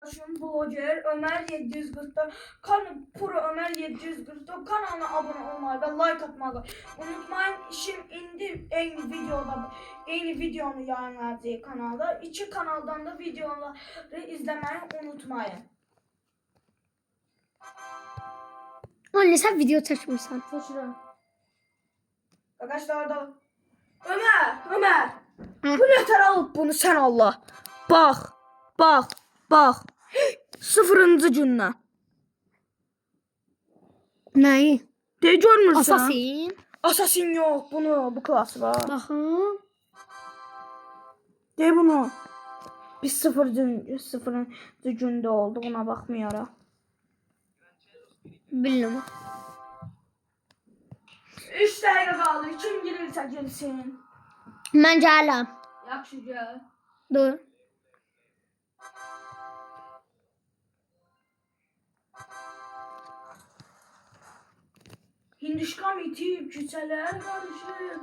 Blogger Ömer 744 Pro Ömer 744 kanalına abone olmayı ve like atmayı unutmayın. Şimdi eyni videonu yayınlayacağı kanalda. İki kanaldan da videoları izlemeyi unutmayın. Anne sen video taşımışsın. Taşırım. Arkadaşlar da Ömer. Hı? Bu yeter, alıp bunu sen Allah. Bak. 0. gündən. Neyi? De görmürsən? Assassin. Assassin yok, bu klas var. Baxın. De bunu. Biz 0. gündə oldu, buna baxmayaraq. Bilmem. 3 dəqiqə qaldı. Kim girirsə girsin. Mən gələm. Yaxşı gəl. Dur. Hinduşka itib küçələr qarışır.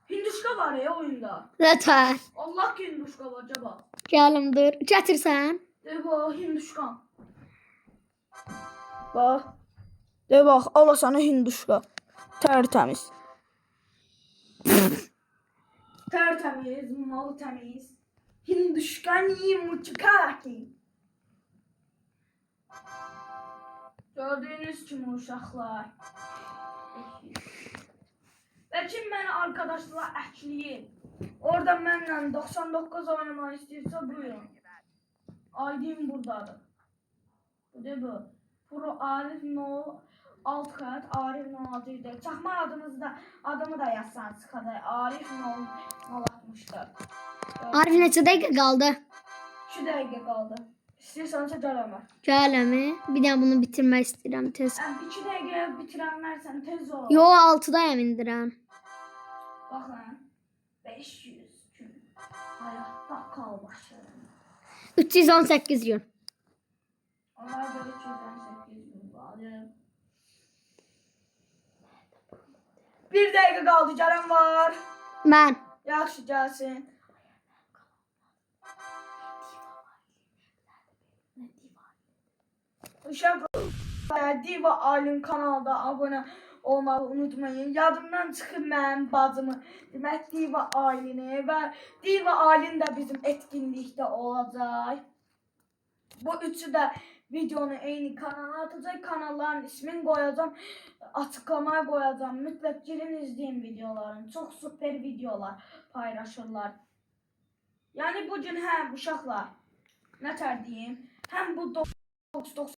Hinduşka var ya oyunda. Rətar. Allah ki hinduşka var caba. Gəlim dur. Gətirsən. De bax hinduşka. Bax. De bax, ala sana hinduşka. Tərtəmiz. Tərtəmiz, malı təmiz. Hinduşka niye muçukaki? Gördüğünüz kimi uşaqlar. Və kim məni arkadaşlar əkliyib, orada mənlə 99 oynamaq istəyirsə buyurun. ID'm buradadır. Bu da bu. Pro Arif 06 xət, Arif 06 idi. Çaxma adımı da yazsan çıxaday. Arif 060'dır. Arif neçə dəqiqə qaldı? 2 dəqiqə qaldı. İstəyirsənsə gəlmə. Gələm. Bir də bunu bitirmək istəyirəm tez. 2 dəqiqəyə bitirənlərsən tez ol. Yo 6-dayam indirəm. Baxın. 500 gün. Hayatta kal başlarım. 318 gün. Onlar da 318 gün qaldı. 1 dəqiqə qaldı, gələn var. Mən. Yaxşı, gəlsin. Uşaq Diva Aylin kanalda abone olmağı unutmayın. Yadımdan çıxıb mənim bacımı, demək Diva Aylini və Diva Aylin də bizim etkinlikdə olacaq. Bu üçü də videonu eyni kanala atacaq. Kanalların ismini qoyacağım, açıqlamaya qoyacağım. Mütləq girin izləyin videolarını. Çox super videolar paylaşırlar. Yəni bugün həm uşaqlar, nətər deyim, həm bu 99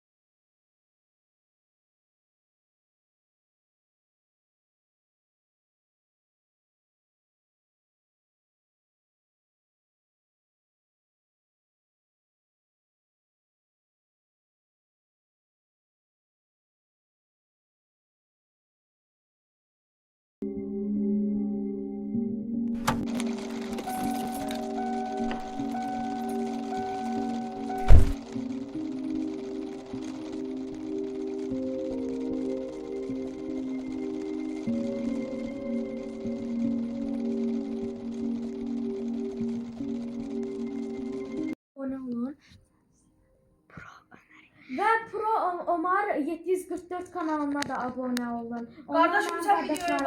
Ve Pro Omar 744 kanalına da abone olun. Qardaşım sən videoya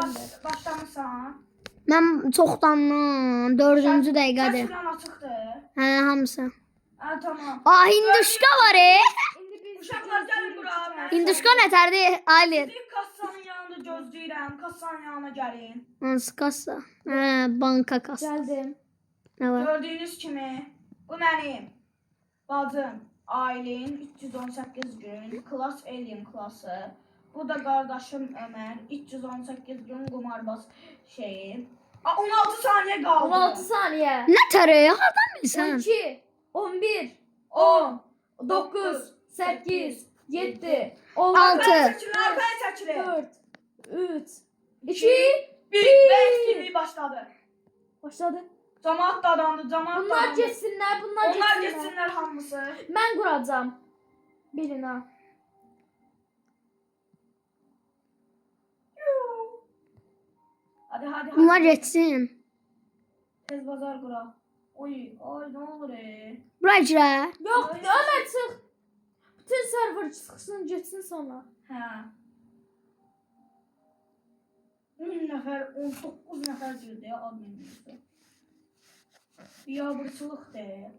başlamışsan. Mən çoxdandan 4-cü dəqiqədir. Səs falan açıqdır. Hə, hamısı. Hə, tamam. Aa, hinduşka var. Şimdi biz Uşaqlar gəlin bura. Hinduşka nətərdir? Alir. Bir kassanın yanında gözləyirəm. Kassanın yanına gəlin. Hansı kassa? Hə, banka kassa. geldim. Nə var? Gördüyünüz kimi bu mənim bacım Aylin 318 gün klas Alien klası. Bu da qardaşım Ömər 318 gün qumarbaz şeyi. 16 saniye qaldı. 16 saniye. Nətəri? Hardan bilsən? 12, 11, 10, 9, 8, 7, Altı. 6, Arkaya çəkilir. 4, 3, 2, 1 və etkinliği başladı. başladı. Camaat dadandı, camaat Bunlar dadandı. geçsinler, bunlar Onlar geçsinler. geçsinler hamısı. Ben kuracağım. Birine. Hadi. Bunlar geçsin. Tez bazar qura. Oy, ay ne olur Bura girə. Yok, Ömer çıxsın, getsin sonra. Hə. 10 nəfər, 19 nəfər girdi ya adminimizdə. Biabırçılıqdır.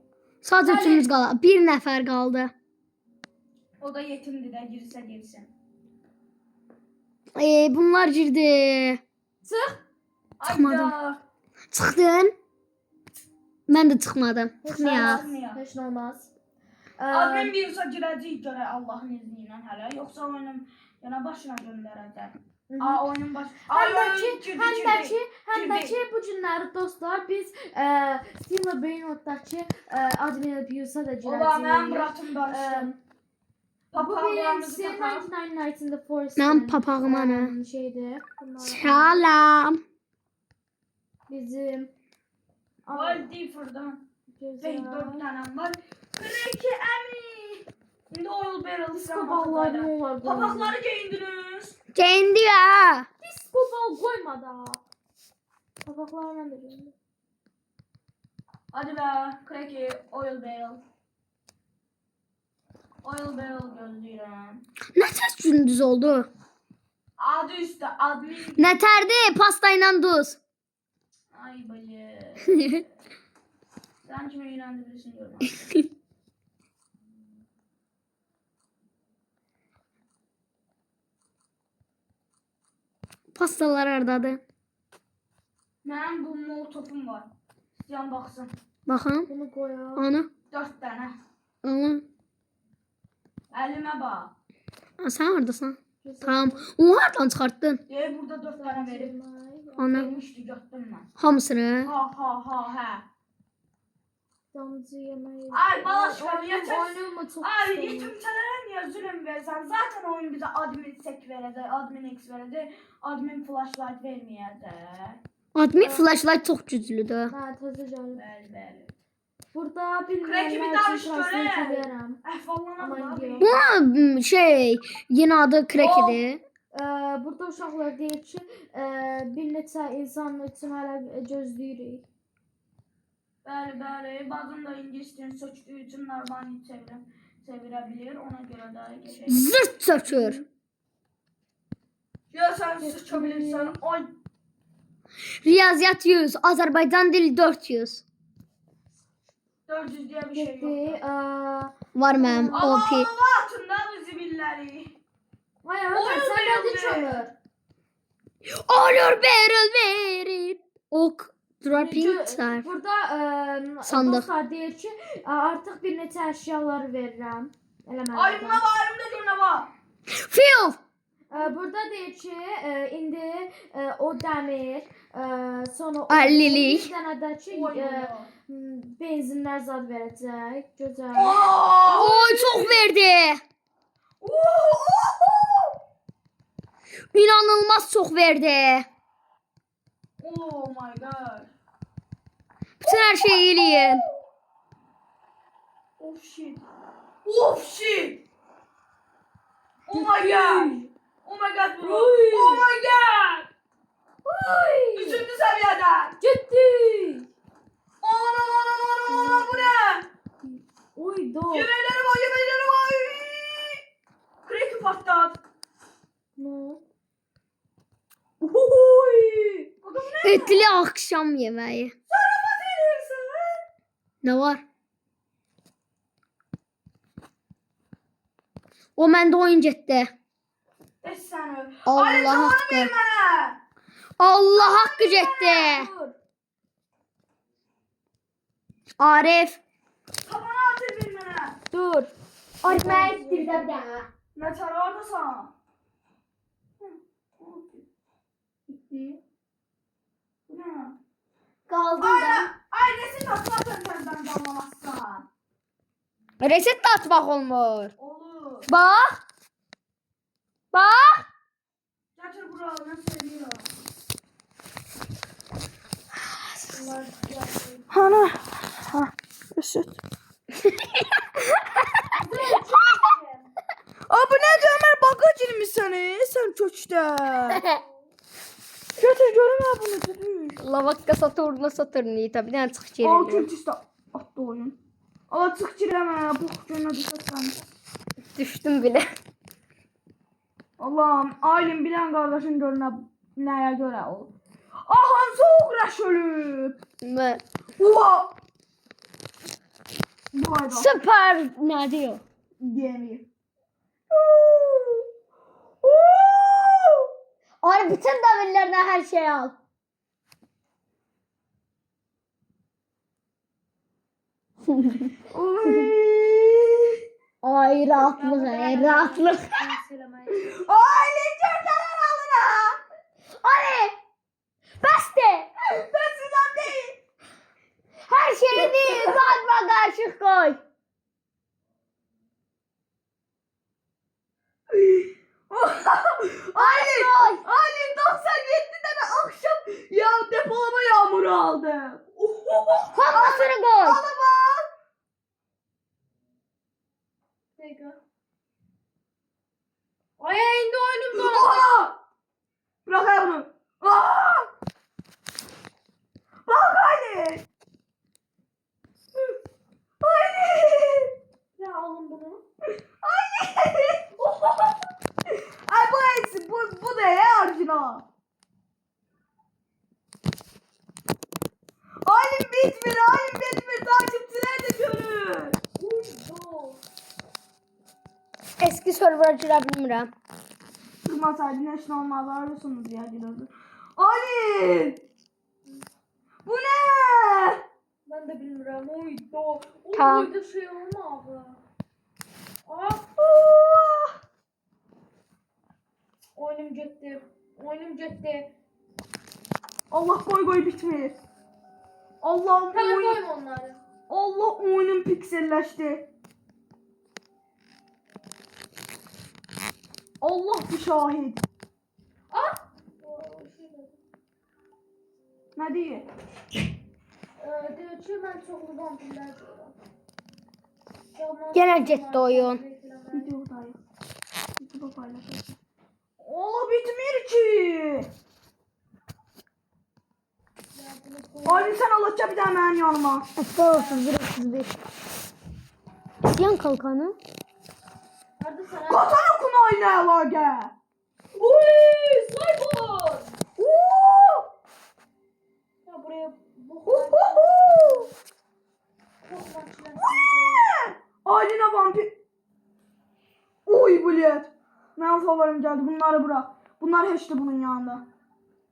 Sadəcə üçümüz qaldı. Bir nəfər qaldı. O da yetimdir də, girsə girsin. Bunlar girdi. Çıx. Çıxmadım. Ayda. Çıxdın? Mən də çıxmadım. Çıxmayaq. Çıxmayaq. Heç nə olmaz. Admin birsə girəcəyik görək Allahın izni ilə hələ. Yoxsa oyunun yana başına göndərəcək. Oyunun baş... Həmdəki bu günləri dostlar biz Steam Brainrot'dakı admin abuse'a da Ola, mən girəcəyik. Muratım barışdım. Bu Papaqlarımızı birincisi taxaq. 99 Nights in the Forest. Mən papağıma nə? Şeydir. Salam. Bizim Vay Differ'dan. Beş 4 dənəm var. Kreki əmi. İndi oil barrel Skoballar nə olar? Papaqları geyindiniz. Kendi ya. Skobal koyma da. Papaqlar mən də geyindim. Hadi be. Kreki oil barrel. Oil barrel gözləyirəm. Nə tez gündüz oldu? Adı üstə admin. Nətərdi? Pasta ilə duz. Ay bacı. Sen kime yönlendirirsin görmem. Pastalar hardadır? Mənim bu molotofum var. İstəyən baxsın. Baxın. Bunu koyaq. Ana. 4 dənə. Ana. Əlimə bax. Sən hardasan? Tamam. Onu hardan çıxartdın? Burada 4 dənə verib. Ana. Vermişdi götdüm mən. Hamısını. Ha hə. Damcı yemeği. Ay balaşka yeter. Oynama çok Ay istemiyorum. yetimçəlere niye zulüm versən? Zaten oyun bize admin sek verəcək, admin x verəcək, admin flashlight verməyəcək. Admin flashlight çox güclüdür. Ha taze canım. Bəli. Burada Kreki bir bilmeyenler danış için göre. translate ederim. Əhvallanaq Aman abi. diyor. Bu yeni adı Crack'dir. Burada uşaqlar deyir ki, bir neçə insan üçün hələ gözləyirik. Bəli. Bazım da İngilizcəni sökdüyü üçün Narvani çevirə bilir. Ona görə də geçək. Zırt çökür. Ya sen sıçra bilirsən. Ay. Riyaziyyat 100, Azərbaycan dili 400. 400 diye bir şey Getdi. yok. Var mənim Allah OP. Allah atında bu zibilləri. Ay Oyun hocam sen verin de be. çalır. Olur barrel verir. Ok. Dropping star. Burada Sandık. dostlar deyir ki, artıq bir neçə əşyalar verirəm. Ay buna bağırımda görünə bax. Fiyo. Burada deyir ki, indi o dəmir, sonra 50'lik. bir dənə də ki, Oy. benzinlər zad verəcək. Gözəl. Oy çok verdi. İnanılmaz çok verdi. Oh my god. Bütün her şeyi eləyin. Oh shit. Oh shit. Oh my god. Oh my god bro. Oh my god. Üçüncü seviyeden. Getdi. Anam bu ne? Oy do. Yemeğleri var. Kreki patlat. No. Etli akşam yemeği. Sarama verirsin. Ne var? O məndə oyun getdi. Sen öl. Allah Ay tavanı haqqı. ver bana. Allah haqqı getdi. Arif. Tavanı atır ver bana. Dur. Artmaya istirdim də. Ne tarardasan? Gitti. Bu ne? Qaldım Ay resim atlatın senden damlamazsan. Reset de atmaq olmur. Olur. Bak. Bak. Getir buraya ben seviyorum. Ana. Reset. Abi ne Ömer bagaj girmişsene sen çoçta. Getir görüm abi bunu getir. Lavakka Saturn'la Saturn'u tabii ne çıx Aa geliyor. Kürtistan attı oyun. Aa çık gireme bu kuyuna düşersen. Düştüm bile. Allah'ım ailem bilen kardeşin görüne neye göre ol. Ahan soğuk raş ölüp. Ve Uva. Bu ayda. süper ne diyor? Gemi. Ay bütün devirlerine her şeyi al. Ay rahatlık, rahatlık. Aile çerteler alına. Ay beste. Ben sizden değil. Her şeyini kalba karşı koy. Aile. Aile 97 tane akşam ya depolama yağmuru aldı. Kafasını koy. Alama. Ay indi oyunum Aa! Bırak ya bunu. Aa! Bak Ali. Ali. Ya alın bunu. Ali. Ay bu eksi bu ne ya orijinal. Alim bitmir, alim bitmir. Takipçiler de görür. Eski servercılar bilmirəm. Durmasaydı neşin olmaz arıyorsunuz ya gidiyordu. Ali. Bu ne? Ben de bilmiyorum. Oydu. Tamam. Oydu şey olmadı. Aa, Ah! oyunum gitti. Oyunum gitti. Allah koy bitmir. Allah'ım Tamam oyun. koyma onları. Allah oyunum pikselleşti. Allah bir şahit. Ah! Ne diye? Diyor ki ben çok uzun piller diyorum. Gene gitti oyun. Videodayım. YouTube'a paylaşacağım. Allah bitmir ki. Ali sen Allahça bir daha benim yanıma. Asla 31 Yan kalkanı. Hadi sana. Katana kunayla lage. Uy, Cyber! Ya buraya bu çok maçlar. Ailene vampir. Oy bilet. Ben favorim geldi. Bunları bırak. Bunlar hiç de bunun yanında.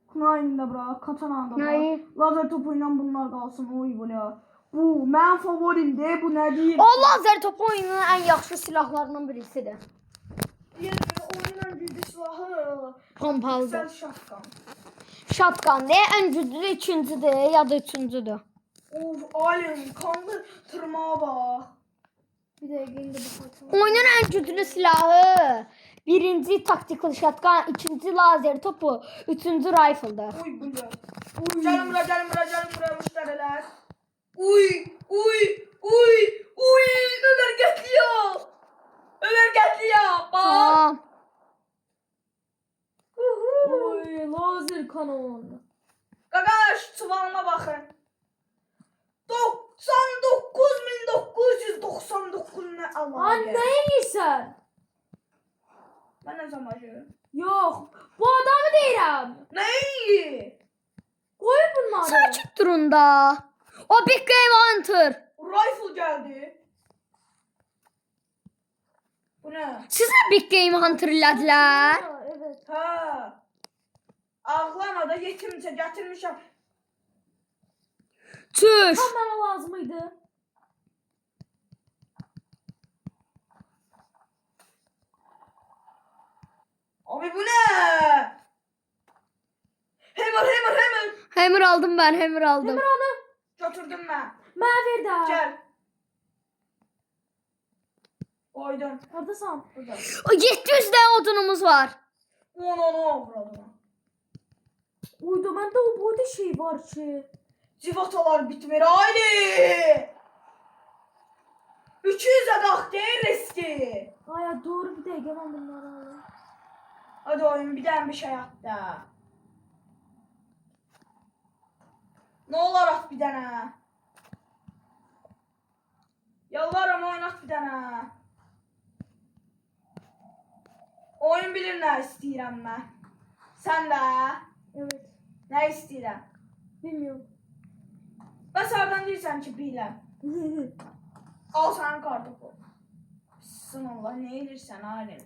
Kunayını da bırak. Katana da bırak. Neyi? Lazer topuyla bunlar kalsın. Oy bilet. Bu ben favorim de. Bu ne değil. O lazer topu oyunun en yaxşı silahlarından birisidir. Diğer oyunun güclü silahı. Pompalıdır. Güzel şatkan. Shotgun de en güclü ikincidir ya da üçüncüdür. Of ailem kanlı tırmağa bak. Bir de yenge bu parça. Oyunun en güclü silahı birinci tactical shotgun, ikinci lazer topu, üçüncü rifle'dır. Uy bilet. Uy. Gelin buraya müşteriler. Uy. Ömer getliyor. Bak. Tamam. Uy, lazer kanon. Gagaş çuvalına bakın. 99.999 ne Allah. Anne yiysen. Ben ne zaman yiyorum? Yok. Bu adamı değilim. Ne iyi? Koy bunları. Sakit durun da. O Big Game Hunter. Rifle geldi. Bu ne? Size Big Game Hunter elədilər. Ha, evet. Ha. Ağlama da yetimçe getirmişim. Çüş. Tam bana lazımıydı. Abi bu ne? Hammer. Hammer aldım ben, hammer aldım. Hemen onu. Götürdüm ben. Ver daha. Gel. Koydum. Neredesin? Burada. 700 de odunumuz var. Onu vurdum. Uydu bende o boyda şey var ki. Civatalar bitmir aile. 200'e kalk değil riski. Aya doğru bir de egemen bunları alayım. Hadi oyun bir şey hatta. Ne olarak bir tane? Yalvarırım oynat bir tane. Oyun bilir nə istəyirəm mən. Sən də Evet. nə istəyirəm? Bilmiyorum. Bəs hardan deyirsən ki, biləm. Al sənin kartopu. Sən Allah, nə edirsən Aylin?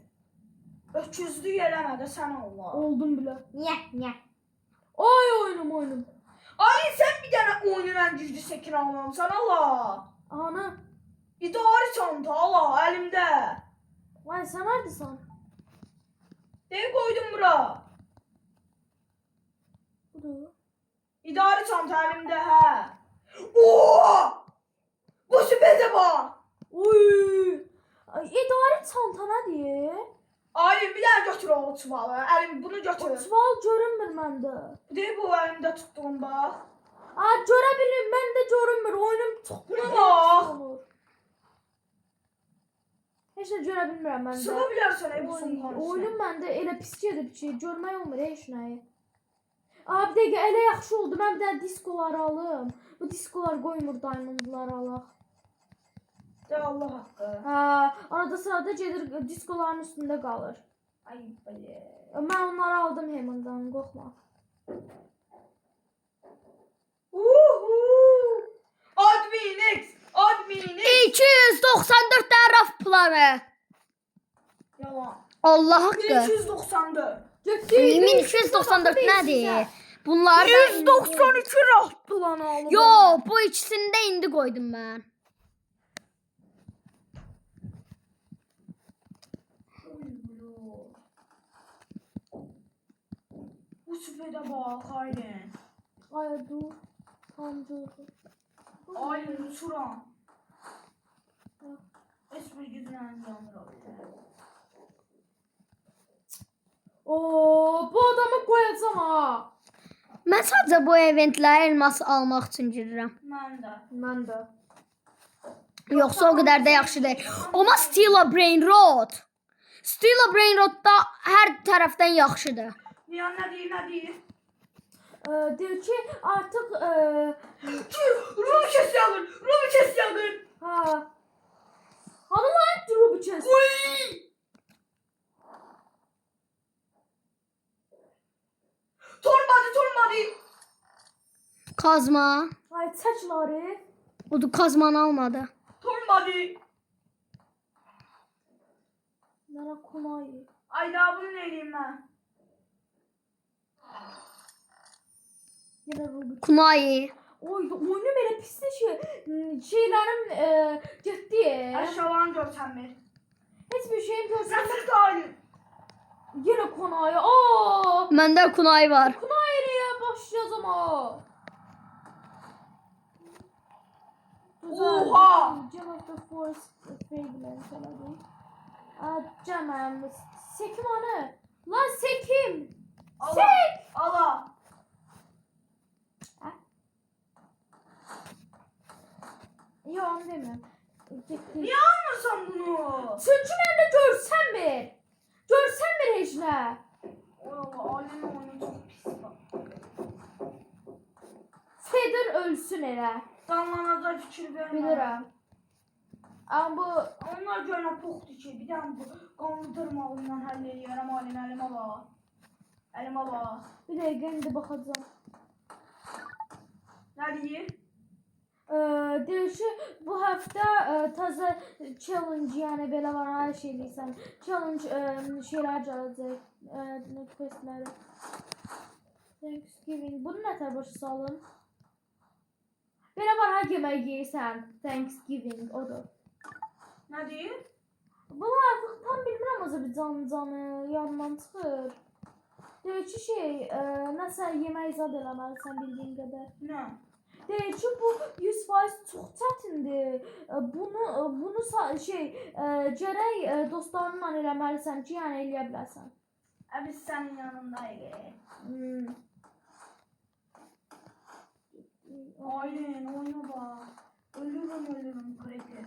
Öküzlük eləmə də sən Allah. Oldum bile. Niye? Ay oyunum. Aylin sən bir dənə oyunun ən güclü sekini almamısan Allah. Ana. İdari çanta Allah əlimdə. Vay sen neredesin? Dev koydum bura. Bu da. İdari çanta əlimdə hə. Oo! Bu süpete bak. Uy. Ay, İdari çanta ne diye? Aylin bir dənə götür o çuvalı. Əlim bunu götür. Çuval görünmür bende. Dev bu əlimdə tutduğum bax. Aa görebilirim ben de görünmür. Oyunum çok Buna bak. olur. Heç nə görə bilmirəm mən də. Sıra bilərsən ey bu son Oyunum məndə elə pis gedir bir şey. Görmək olmur heç nəyi. Aa bir dəqiqə elə yaxşı oldu. Mən bir dənə diskoları alım. Bu diskolar qoymur diamondları alaq. De Allah haqqı. Ha, arada sırada gedir diskoların üstündə qalır. Ay belə. Mən onları aldım hemendan, qorxma. Admin X. 294 tane raf planı. Yalan. Allah hakkı. 294. Yemin 294 nedir? Bunlar da 192 raf planı aldım. Yo, bu ikisini de indi koydum ben. Bu süpede bak Aylin. Ay dur. Tam dur. Aylin uçuran. Esmer güzel yanır. Oo, bu adamı koyacağım ha. Ben sadece bu eventler elmas almak için girirəm. Mən də. Mən də. Yoksa o kadar da yaxşı değil. Ama Steel Brain Rot. Steel Brain Rot'da her taraftan yaxşıdır. Niyə nə deyir? Deyir ki artıq Ruby kes yağır. ha. Hani lan Ruby chest? Uy! Tormadı. Kazma. Ay saçları. O da kazmanı almadı. Tormadı. Nara konayı. Ay daha bunu ne diyeyim ben? Yine Ruby. Kunai. Oy oyunum elə pisdir ki şeylərim getdi. Aşağıdan görsen bir. Heç bir şeyim görsəm Sen de Aylin. yenə konayı. Aa! Bende Kunai var. Konayıya başlayacağım ha. Oha! Gem of the Forest Fragments elədik. Cəməm. Sekim anı. Lan sekim. Sek. Allah. Yo onu demiyorum. Niye almırsan bunu? Çünkü ben de görsem bir. Görsem bir heç nə. Oy Allah Aylin'in oyunu çok pis bak. Feather ölsün elə. Damlanacak fikir vermem. Bilirəm. Amma bu Onlar görünə poxdur ki, bir dənə bu qandırmağından həll eləyərəm Aylin, əlimə bax. Əlimə bax. bir dəqiqə indi baxacağam. Nə deyir? Deyir ki bu həftə təzə challenge yəni belə var hər şey eləyirsən. Challenge şeylər gələcək. Questləri. Thanksgiving. Bunu nətər başa salım? Belə var hər yemək yeyirsən. Thanksgiving odur. Nə deyir? Bunu artıq tam bilmirəm Azərbaycanı yanından çıxır. Deyir ki nəsə yemək zad eləməlisən bildiyin qədər. Nə? Deyir ki bu 100% çox çətindir. Bunu gərək dostlarınla eləməlisən ki, yəni eləyə bilərsən. Biz sənin yanındayıq. Aylin oyuna bax. Ölürüm kredi.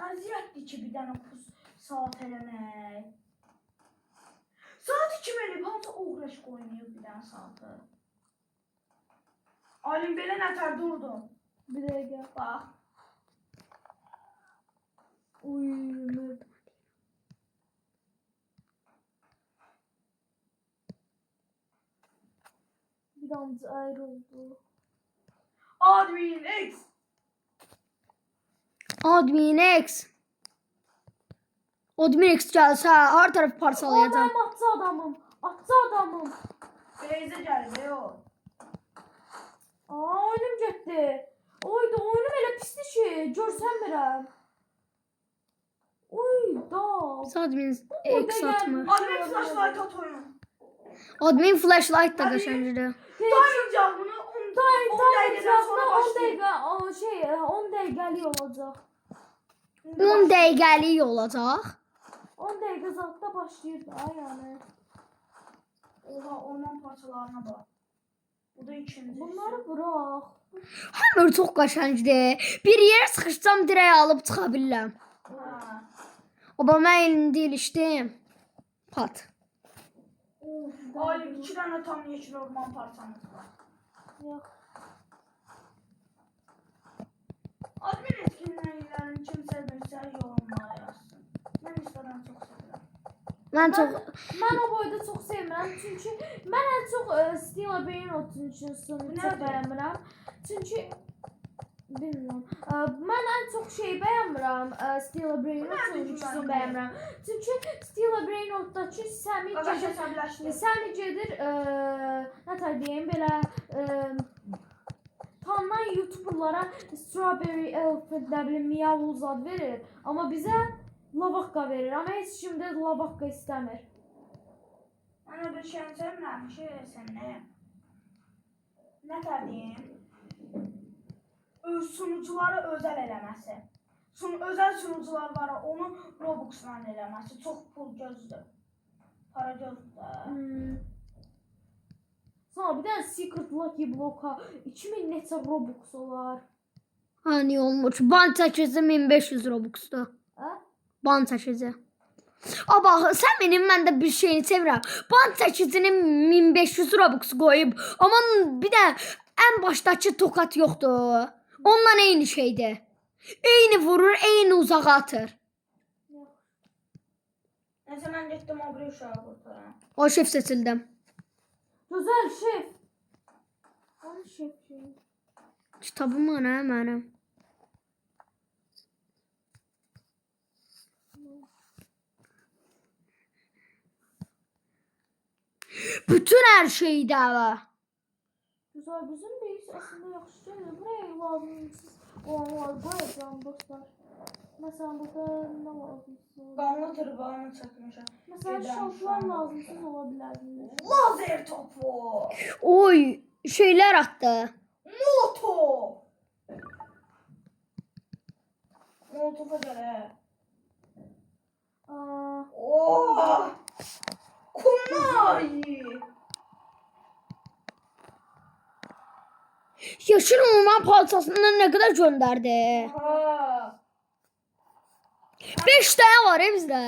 Əziyyətdir ki bir dənə saat eləmək. Saat 2 eləyib, hansı uğraş qoymayıb bir dənə saatı. Aylin belə nətər durdu. Bir dəqiqə. Bax. Uy. damcı ayrıldı. Admin X. Admin X. Admin X gəlsə hər tərəf parçalayacağam. Adam atçı adamım. Atçı adamım. Beyze geldi o. Aa, oyunum getdi. Oydu, oyunum elə pisdir ki, görsənmirəm. Oy da. Admin X atmır. Admin flashlight at oyun. Admin flashlight da qəşəngdir. Dayanacak bunu. 10 dakikadan sonra 10 başlayayım. dəqiqə, 10 dəqiqəlik olacaq. 10 dəqiqəlik olacaq. 10 dəqiqə zatıda başlayır da yəni. Oha, orman parçalarına bak. Bu da ikinci. Bunları bırax. Həmür çox qəşəngdir. Bir yerə sıxışsam dirək alıb çıxa bilirəm. Ha. Oba mən indi ilişdim. Pat. Alim 2 tane tam yeşil orman parçamız var. Yox. Admin etkinliklerini kim sevirse yorumlara yazsın. Ben Instagram çok seviyorum. Mən çox Mən o boyda çox sevmirəm, çünki mən ən çox Steel Brainrot'un üçün çox Nədir? bəyənmirəm. Çünki bilmirəm. Mən ən çox şey bəyənmirəm, Steel Brainrot'un Nədir üçün ki, bəyənmirəm. Çünki Steel Brainrot'dakı Səmi Arkadaşlar gedir, sablaştı. Səmi gedir, nə deyim, belə tanınan YouTuberlara Strawberry Elephant, nə bilim, Meow zad verir. Amma bizə Lavakka verir. Amma heç kim də Lavakka istəmir. Ana bir şey sevmem, şey sen ne? Ne diyeyim? Sunuculara özel eləməsi. Özel sunucular var, onu Robux'la eləməsi. Çok pul gözdür. Para gözdür. Sonra bir dənə Secret Lucky Block'a 2000 neçə Robux olar. hani olmuş. Ban çəkici 1500 Robux'dur. Hə? Ban çəkici. A bax, sən mənim məndə bir şeyini sevirəm. Ban çəkicini 1500 Robux qoyub, amma bir də ən başdakı tokat yoxdur. Onunla eyni şeydir. Eyni vurur, eyni uzağa atır. Neyse ben gittim o bir uşağı kurtaran. O şef seçildim. Gözəl şef. Hanı şef şey? Kitabım var hə mənim. Bütün hər şeydə var. Güzel, bizim beyiz əslində yaxşı şeydir. Buraya lazımsız olanlar qoyacağım dostlar. Məsələn, burada nə lazımsız? Kanlı tırbanı çekmişim. Məsələn, şaltlar lazımsız ola bilərdi. Lazer topu. Oy, şeylər atdı. Molotov. Molotova göre. Aa, Oh. Kumay. Yaşın orman palçasından nə qədər göndərdi? Ha. 5 dənə var bizdə.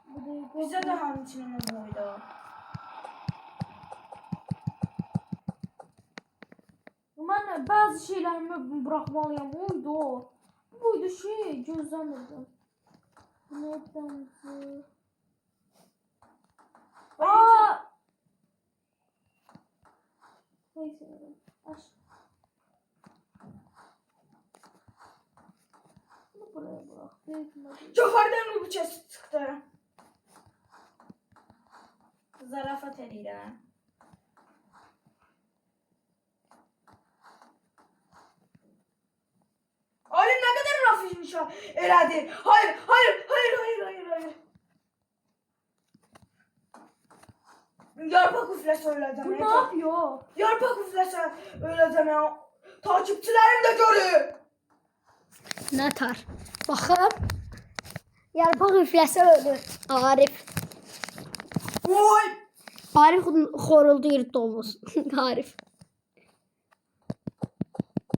bu dəqiqə. Bize de hamçinin buydu. Mən bəzi şeylərimi buraxmalıyam. Oydu o. Buydu şey, gözləmirdim. Nədən? Aa! Neyse. Aç. Bunu buraya bırak. Değişmedi. Cöherden bir bıçak çıktı. Zarafat edirəm. Alim ne kadar rafişmiş elədi. Hayır, hayır, hayır, hayır, hayır, hayır. Yarpak üflesi öyle Bu deme. ne yapıyor? Yarpak üflesi öyle deme. Takipçilerim de görür. Nə tar? Baxıb. Yarpaq üfləsə ölür. Arif. Oy. Arif xoruldu yırtdı olmuş. Arif.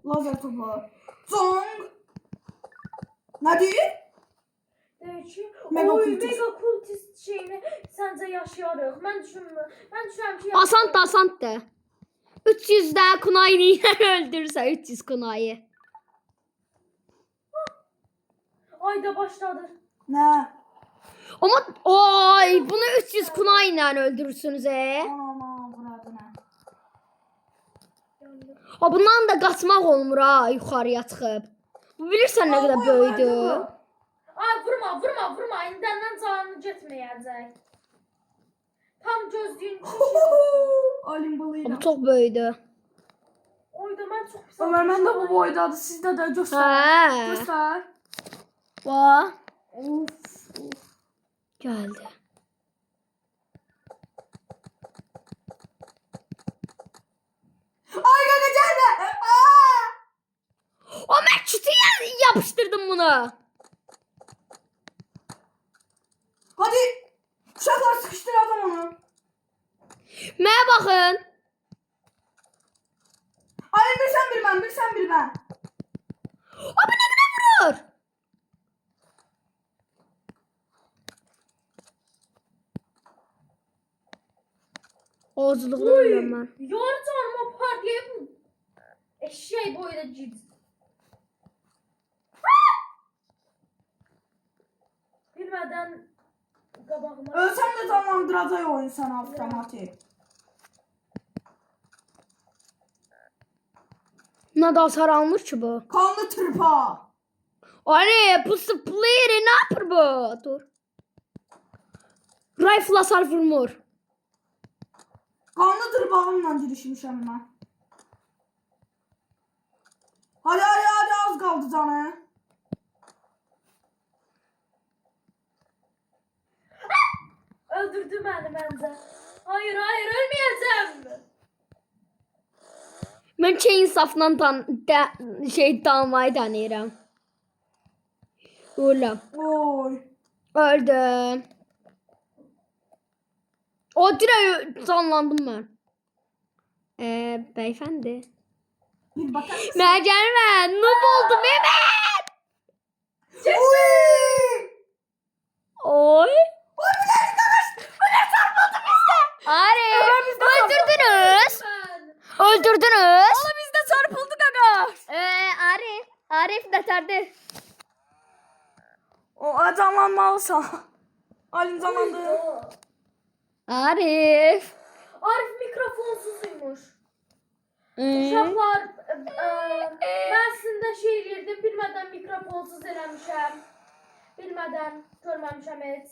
Lazer topu. Zong. Ne değil? Ki, Mega oy, kultist. mega kultist şeyini səncə yaşayarıq. Mən düşünürəm ki, Asant da asantdır. 300 də kunayını ilə öldürsə 300 kunayı. ayda başladı. Ne? Ama ay bunu 300 kunayla öldürürsünüz Aman burada ne? Ha bundan da qaçmaq olmur ha yuxarıya çıxıb. Bu bilirsən nə qədər böyükdür. Ay vurma. İndəndən canını getməyəcək. Tam gözlüyün Alin Bu balıyla. çox böyükdür. Oyda mən çox pis. Ömer mən də bu boydadır. Sizdə də göstər. Hə. Göstər. Va, Of. gəldi. Ay gaga gelme. Aa! O mən kütüyə yapışdırdım bunu. Hadi. Uşaklar sıkıştır adam onu. Mənə baxın. Alin bir sen bir ben. Bir sen bir ben. O bu nə qədər vurur? Ağızlıqla vururam mən. Yarı canıma partiyaya bu. Eşeği boyda cips. Bilmeden qabağıma. Ölsem de tamamdıracak oyun sana avtomatik. Nə da hasar almış ki bu? Kanlı tırpa. Ani, pusu playeri nə yapır bu? Dur. Rifle hasar vurmur. Kanlı tırpağımla girişmişim ben. Hadi az kaldı canı. Öldürdü beni bence. Hayır ölmeyeceğim. Mən Chainsafla dalmayı tanıyıram. Öyle. Oy. Öldüm. O direkt canlandım ben. Beyefendi. Bir bakar mısın? Ben gelmem. Noob oldum evet. Uy. Oy. Arif. Öldürdünüz. Ben. Öldürdünüz. Biz de çarpıldık aga. Arif. Arif neterdi? O canlanmalıysa. Alin canlandı. Arif. Arif mikrofonsuzuymuş. Uşaqlar, mən sizdə şey eləyirdim, bilmədən mikrofonsuz eləmişəm. Bilmədən görməmişəm heç.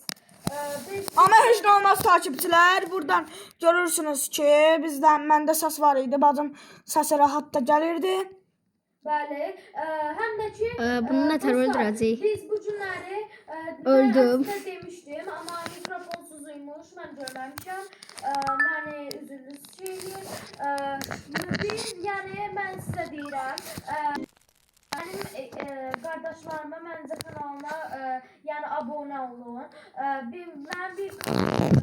Ama hiç ne olmaz takipçiler. Buradan görürsünüz ki bizden bende ses var idi. Bacım sesi rahat da gelirdi. Bəli, həm də ki, Bunu nətər dostlar, öldürəcəyik? biz bu günləri Öldüm. mən əslində demişdim, amma mikrofonsuzuymuş, mən görməmişəm. Məni üzrünüz şeydir. Yəni mən sizə deyirəm, mənim qardaşlarıma məncə kanalına yəni abunə olun. Mən bir qardaşlarımın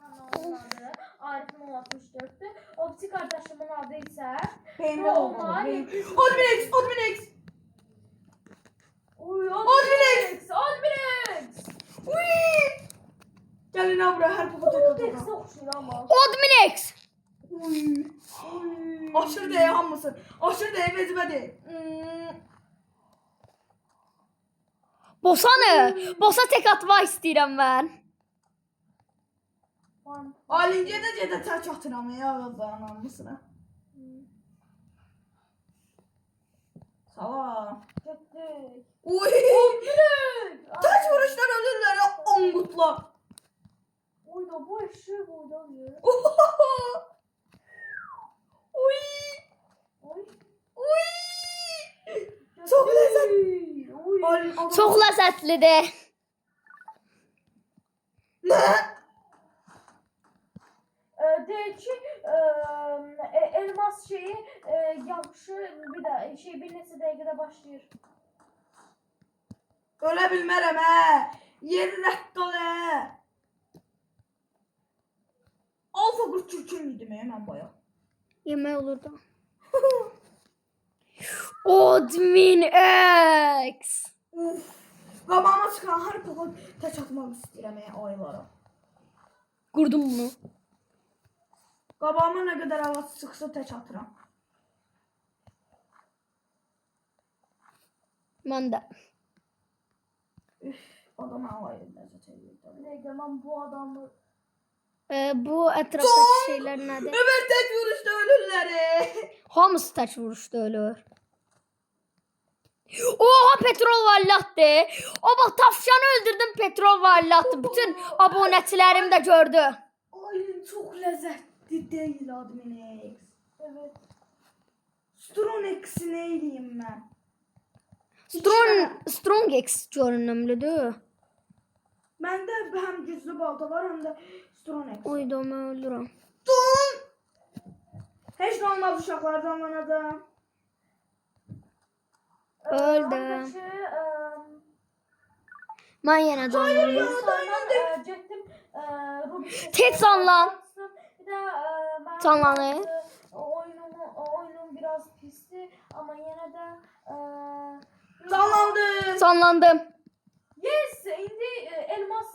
kanalının adı Arifin 64'tür. Optik qardaşımın adı isə Benimle oldu. Onlar Odminex. Admirex! Admirex! Uy. Gelin ha buraya her popo tek Admirex atalım. oxşuyur amma. Odminex. Uy. Aşırı değil hamısın. Aşırı değil vezmedi. Bosanı. Bosa tek atmak istəyirəm mən. Alin gede tek atıram ya Allah'ın hamısına. Salam. Getdik. Uy. Admirex! Taç vuruşlar ölürler ya ongutlar. Oyda bu eşeği boydadır. Uy. Oy. Uy. Çok lezzetli. Oy. Alin adam. Çox ləzzətlidir. Ne? Deyək ki, elmas şeyi yaxşı bir də bir neçə dəqiqədə başlayır. Ölə bilmərəm hə. Yer rəqqal hə. Alfa qurt çirkin idim mən baya. Yemək olur da. Odminex. Uf. Qabağıma çıxan hər popo tək atmaq istəyirəm aylara. Qurdum bunu. Qabağıma nə qədər ağac çıxsa tək atıram. Mən də. Üf, adam havayı ləzzət edir. Bir dəqiqə, mən bu adamı Bu ətrafdakı şeylər nədir? Ömer tek vuruşta ölürler. Hamısı tək vuruşda ölür. Oha petrol vallatdı. O bak tavşanı öldürdüm petrol vallatdı. Bütün abonəçilərim də gördü. Oyun çok lezzetli değil admin X. Evet. Stron X'i ne eləyim ben? Strong X görünümlüdür. Bende hem güçlü balta var hem de Stron X. Oyda mən öldürəm. Dum! Heç nə olmaz uşaqlardan adam. Öldüm. Mən yenə canlandım. Sonra getdim Tez canlan. Bir de Canlanır. oyunum biraz pisti ama yine de Canlandı. Canlandım. yes indi elmas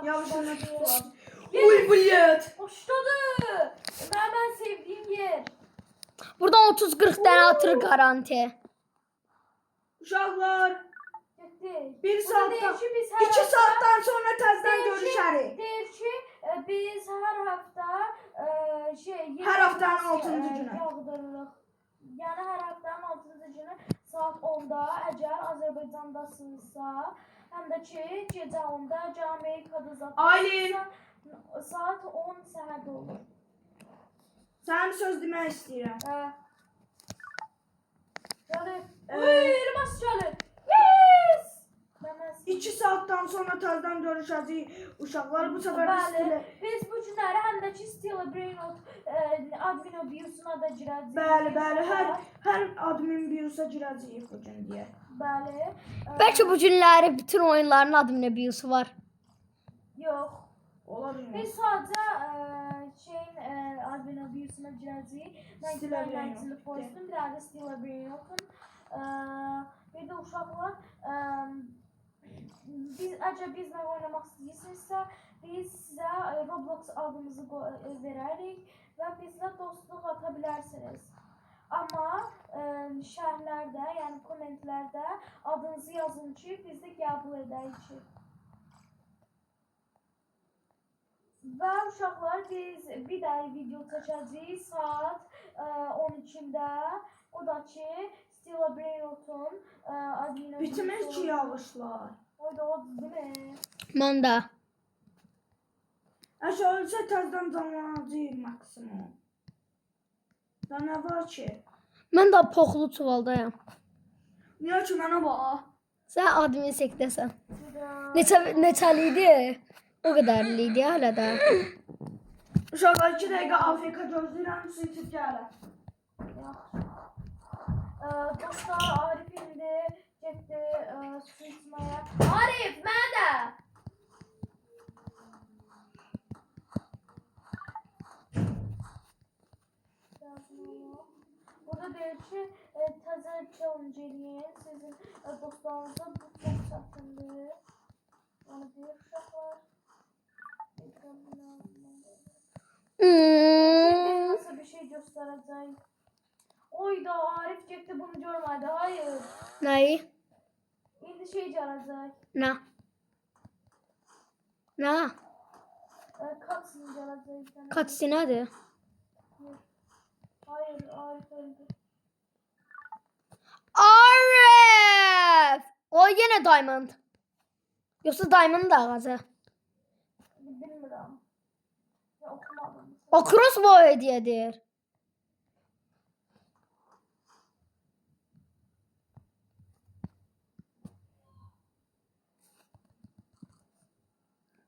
Yavaşına yapışmadı. Uy bilet. Başladı. Ben sevdiğim yer. Buradan 30-40 tane atır garanti. Uşaqlar Gitti. bir Burada saatten, deyir ki, biz 2 saatten sonra təzdən görüşərik. Deyir ki biz her hafta Her haftanın 6-cı günü. yağdırırıq. Yani her haftanın 6-cı günü saat 10'da eğer Azərbaycandasınızsa hem de ki gece 10'da Amerika'da zaten Aylin. saat 10 səhərdə olur. Sən söz demək istəyirəm. Yani elmas çalı. Yes! Ben 2 saatdan sonra təzdən görüşəcəyik. Uşaqlar bu səfər Bəli, istəyirlər. biz bu günləri həm də ki Stila Brainot admin abusuna da girəcəyik. Bəli, hər admin biusa girəcəyik bu gün deyə. Bəli. Bəlkə bu günləri bütün oyunların adminə biusu var. Yox. Ola bilməz. Biz sadəcə admin abusuna girəcəyik. Mən Stila Stila Brainot. Brainot'u postum, bir də Stila Brainot'un. Bir də uşaqlar əgər bizlə oynamaq istəyirsinizsə, biz sizə Roblox adımızı verərik və bizlə dostluq ata bilərsiniz. Amma şərhlərdə, yəni kommentlərdə adınızı yazın ki, biz də qəbul edək ki. Və uşaqlar biz bir də video çəkəcəyik saat 12-də. O da ki Stila Brainot'un adminə Bitmez ki yağışlar. Orada o değil mi? Mən də. Əşə ölsə təzdən canlanacaq maksimum. Da nə var ki? Mən də poxlu çuvaldayam. Niyə ki mənə bax? Sən admin sekdəsən. Bir də Neçəli idi? O qədərli idi hələ də. Uşaqlar 2 dəqiqə AFK gözləyirəm, siz gəlin. yaxşı. Dostlar Arif indi getdi su içməyə. Arif, mənə də. Burada deyir ki, təzə challenge eləyin. Sizin dostlarınıza bu çox çətindir. Onu deyir uşaqlar. Nasıl bir şey gösterəcək? Oyda Arif getdi bunu görmədi. Hayır. Nəyi? İndi şey gələcək. Nə? Nə? Cutscene gələcək. Katsi nədir? Hayır, Arif öldü. Arif! O yenə diamond. Yoxsa diamond da ağacı. Bilmirəm. Ya oxumadım. O crossbow hediyədir.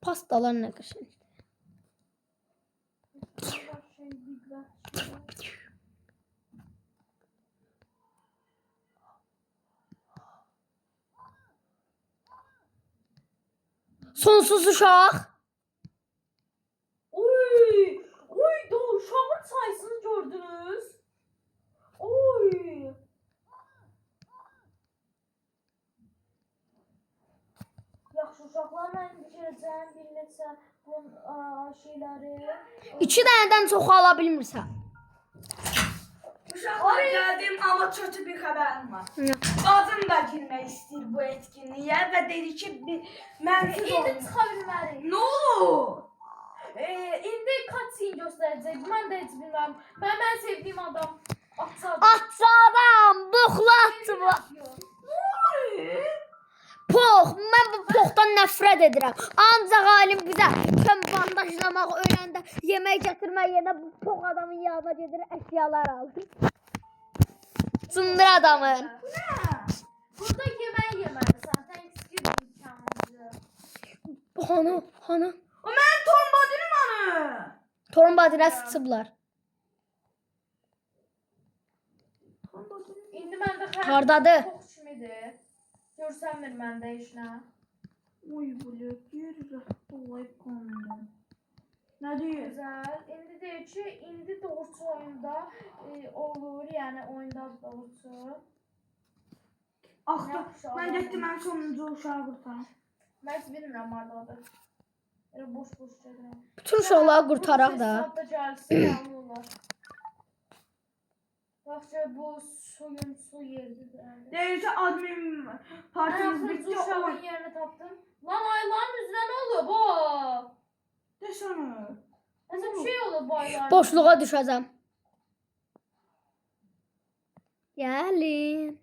Pastalar nə qəşəng. Şey, bilmir. Sonsuz uşaq. Oy! Oy, da uşağın sayısını gördünüz. Oy! Yaxşı uşaqlar, mən girəcəm bir neçə bu şeyləri. 2 dənədən çox ala bilmirsən. Uşaqlar gəldim, amma kötü bir xəbərim var. Nə? Bacım da girmək istəyir bu etkinliyə və dedi ki, mənsiz İndi olun. çıxa bilmərik. Nə olur? indi cutscene göstərəcək. Mən də heç bilmirəm. Mən sevdiyim adam atsadı. Atsa adam, boxlu atdı bu. Pox, mən bu poxdan nəfrət edirəm. Ancaq alim bizə kəm bandajlamaq öyrəndə, yemək gətirmək yerinə bu pox adamın yanına gedir, əşyalar alır. Sındır adamın. Burada yemək yeməlisən. Thanksgiving imkanı. Hanı? O mən tombadının anı. Torun badinə sıçıblar. İndi məndə xərb Hardadır? çox kimidir. Görsənmir məndə heç nə. Oy blöd yerə dolayıb qandım. Nə deyir? Güzel. İndi deyir ki, indi doğrusu oyunda olur, yəni oyunda doğrusu. Axdı. Yaxşı, Mən Allah'ım. getdim mən sonuncu uşağı qurtaram. Mən heç bilmirəm hardadır. Elə boş gedirəm. Bütün uşaqları qurtaraq da. Hatta gəlsin, yanlı olar. Baxca bu suyun su yeridir. Deyir ki admin partimiz Ayaqlı bitti. uşağın yerini tapdım. Lan ayıların üzrə nə olur bu? Desene. Nəsə bir şey olur bu ayıların. Boşluğa düşəcəm. Gəlin.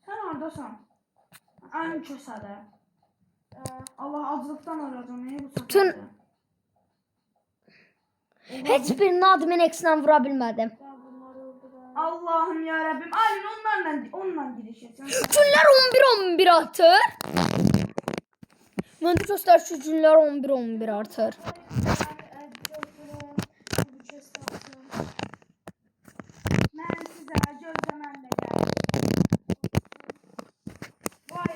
Sen hardasan? En kösədə. Allah acılıktan arayacağım. Neyi bu səfərdə? Bütün- Heç birini admin X-lə vura bilmədim. Allah'ım ya Rabbim. Alin onunla girişirsin. Günlər 11-11 artır. Mən də göstər ki, günlər 11-11 artır. Ben size gözlemem de geldim. Vay,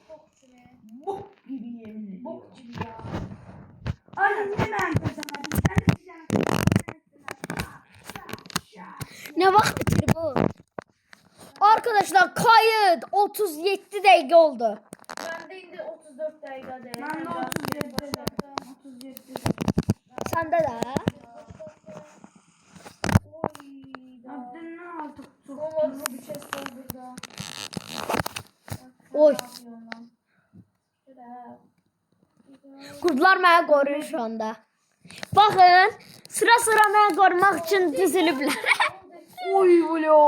çok kimi. Bok gibi yemin ediyorum. Bok gibi ya. Alin ne ben gözlemedim. Sen de diyeceğim. Nə vaxt bitir bu? Arkadaşlar kayıt 37 dəqiqə oldu. Məndə indi 34 dəqiqədir. Ben de 37. 37. Səndə də? Adını artık çok. Olmadı bir şey burada. Oy. Qurdlar məni qoruyur şu anda. Baxın, sıra məni qorumaq üçün düzülüblər. Oy blo.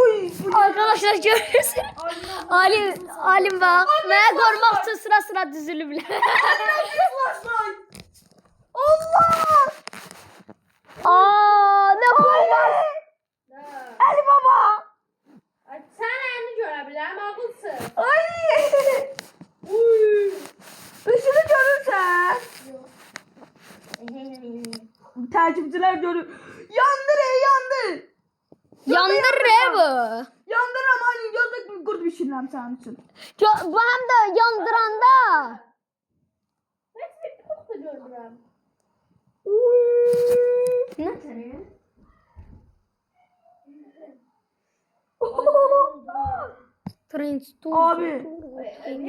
Oy blo. Arkadaşlar görürsünüz. Alim bak, məni qorumaq üçün sıra düzülüblər. Allah. Nə qoyur? Ali baba. Sən əlini görə bilərəm, ağılsın. Ay. Uy. Işını görürsen. Takipçiler görür. Yandır yandır. Yandır bu. Yandır ama hani gözlük kurt pişirəm senin için. Bu həm də yandıranda. Heç bir çox da görürəm. Nə? Abi.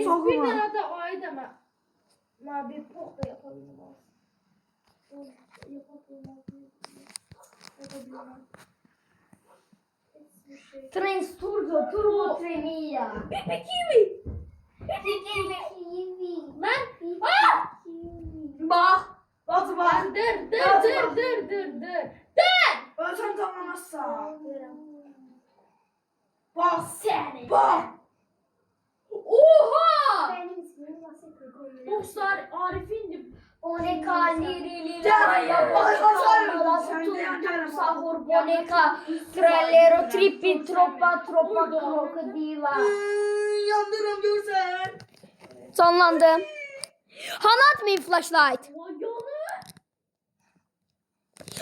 Çok Bir mu? dənə də ayı da mən bir pox da yapabilməm. Yapabilməm. Hiçbir şey. Turbo Tremia. Mən Bak. Batı bak. dur. Ölsen tamamazsa. Bak. Səni. Bak. Oha! Dostlar Arif'in Boneka lirili sahur boneka trallero trippi troppa crocodila. Yandırım görsen. Canlandım. Hani atmayın flashlight.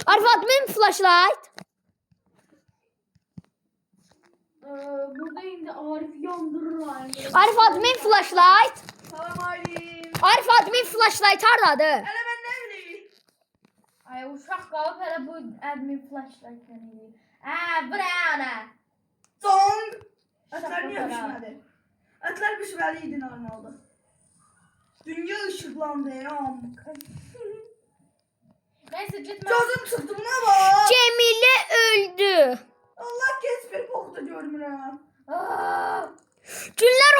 Arif atmayın flashlight. Burada indi Arif yandırır aynı. Arif atmayın flashlight. Salam Ali. Arif atmayın flashlight hardadır? Hele ben ne bileyim. Ay uşaq qalıb hələ bu admin flashlight eləyir. Brana. Son. Etler niye pişmedi? Etler pişmeliydi normalde. Dünya ışıklandı ya. Nəysə getmə. Gözüm çıktı buna bak. Cemile öldü. Allah kes bir bok da görmürəm. Günler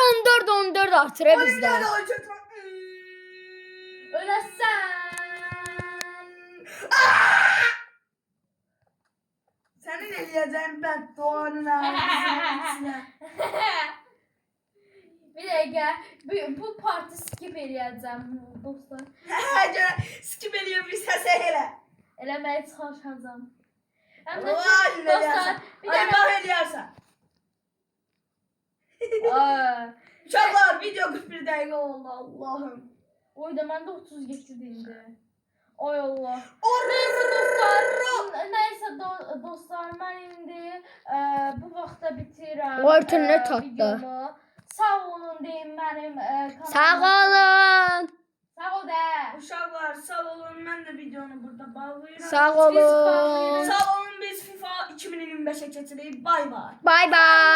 14 artır Ay bir bizde. daha da acıtma. Öləsən. Sənin eləyəcəyin bədduanın ağzına. Bir dəqiqə, bu parti skip eləyəcəm dostlar. Görə skip eləyir bir səsə elə. Eləməyə çalışacağım. Həm də Vay, dostlar, bir Ay, dənə bax eləyərsən. Uşaqlar, video 41 dəqiqə oldu, Allahım. Oy da məndə 30 geçdi indi. Oy Allah. Neyse dostlar, mən indi bu vaxtda bitirəm Ortunu tatlı. videomu. Sağ olun deyin mənim kanalıma. Sağ olun. Sağ ol də. Uşaqlar, sağ olun. Mən də videonu burada bağlayıram. Sağ olun. Sağ olun, biz FIFA 2025'e keçirik. Bay bay. Bay bay.